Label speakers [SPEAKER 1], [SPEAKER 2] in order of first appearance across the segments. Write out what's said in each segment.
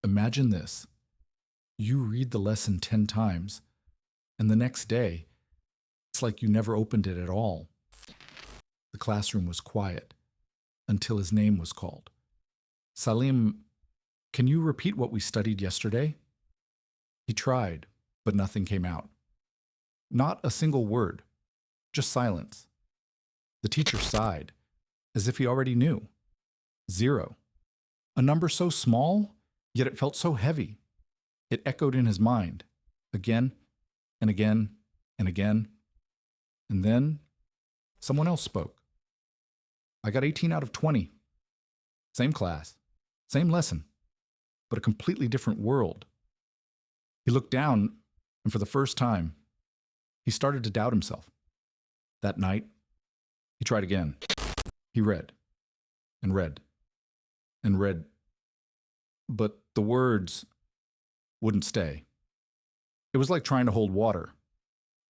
[SPEAKER 1] Imagine this. You read the lesson 10 times, and the next day, it's like you never opened it at all. The classroom was quiet until his name was called. Salim, can you repeat what we studied yesterday? He tried, but nothing came out. Not a single word, just silence. The teacher sighed, as if he already knew. 0. A number so small, yet it felt so heavy. It echoed in his mind, again and again and again. And then someone else spoke. I got 18 out of 20. Same class, same lesson, but a completely different world. He looked down, and for the first time, he started to doubt himself. That night, he tried again. He read, and read, and read, but the words wouldn't stay. It was like trying to hold water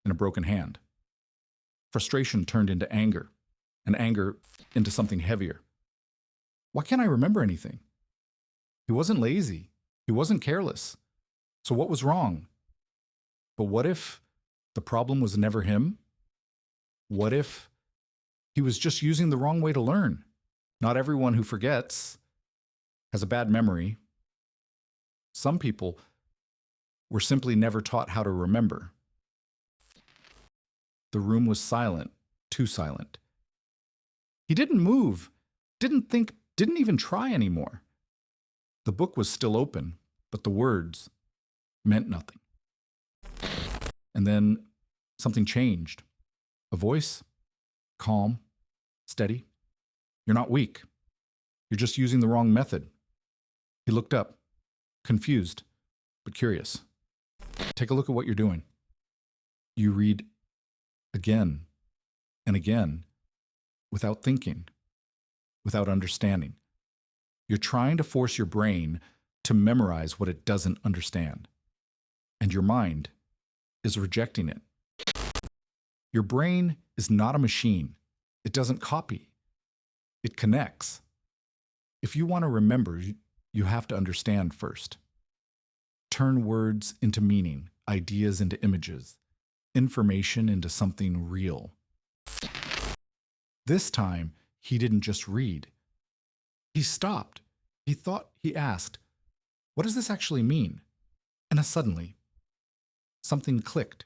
[SPEAKER 1] in a broken hand. Frustration turned into anger, and anger into something heavier. Why can't I remember anything? He wasn't lazy. He wasn't careless. So what was wrong? But what if the problem was never him? What if he was just using the wrong way to learn? Not everyone who forgets has a bad memory. Some people were simply never taught how to remember. The room was silent, too silent. He didn't move, didn't think, didn't even try anymore. The book was still open, but the words meant nothing. And then something changed. A voice, calm, steady. You're not weak. You're just using the wrong method. He looked up, confused, but curious. Take a look at what you're doing. You read again and again without thinking, without understanding. You're trying to force your brain to memorize what it doesn't understand. And your mind is rejecting it. Your brain is not a machine. It doesn't copy. It connects. If you want to remember, you have to understand first. Turn words into meaning, ideas into images, information into something real. This time, he didn't just read. He stopped. He thought, he asked, what does this actually mean? And suddenly, something clicked.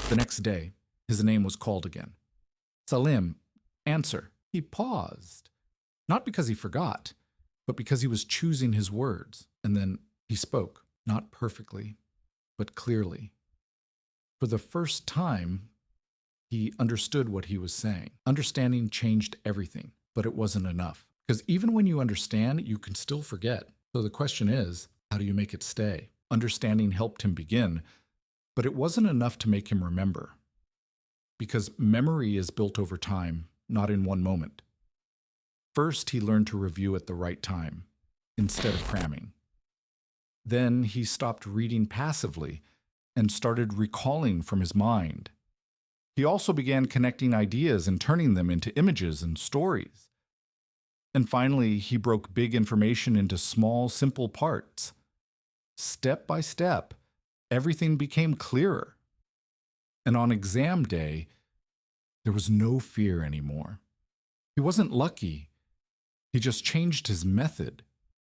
[SPEAKER 1] The next day, his name was called again. Salim, answer. He paused, not because he forgot, but because he was choosing his words. And then he spoke, not perfectly, but clearly. For the first time, he understood what he was saying. Understanding changed everything, but it wasn't enough. Because even when you understand, you can still forget. So the question is, how do you make it stay? Understanding helped him begin, but it wasn't enough to make him remember. Because memory is built over time, not in one moment. First, he learned to review at the right time, instead of cramming. Then he stopped reading passively and started recalling from his mind. He also began connecting ideas and turning them into images and stories. And finally, he broke big information into small, simple parts. Step by step, everything became clearer. And on exam day, there was no fear anymore. He wasn't lucky. He just changed his method.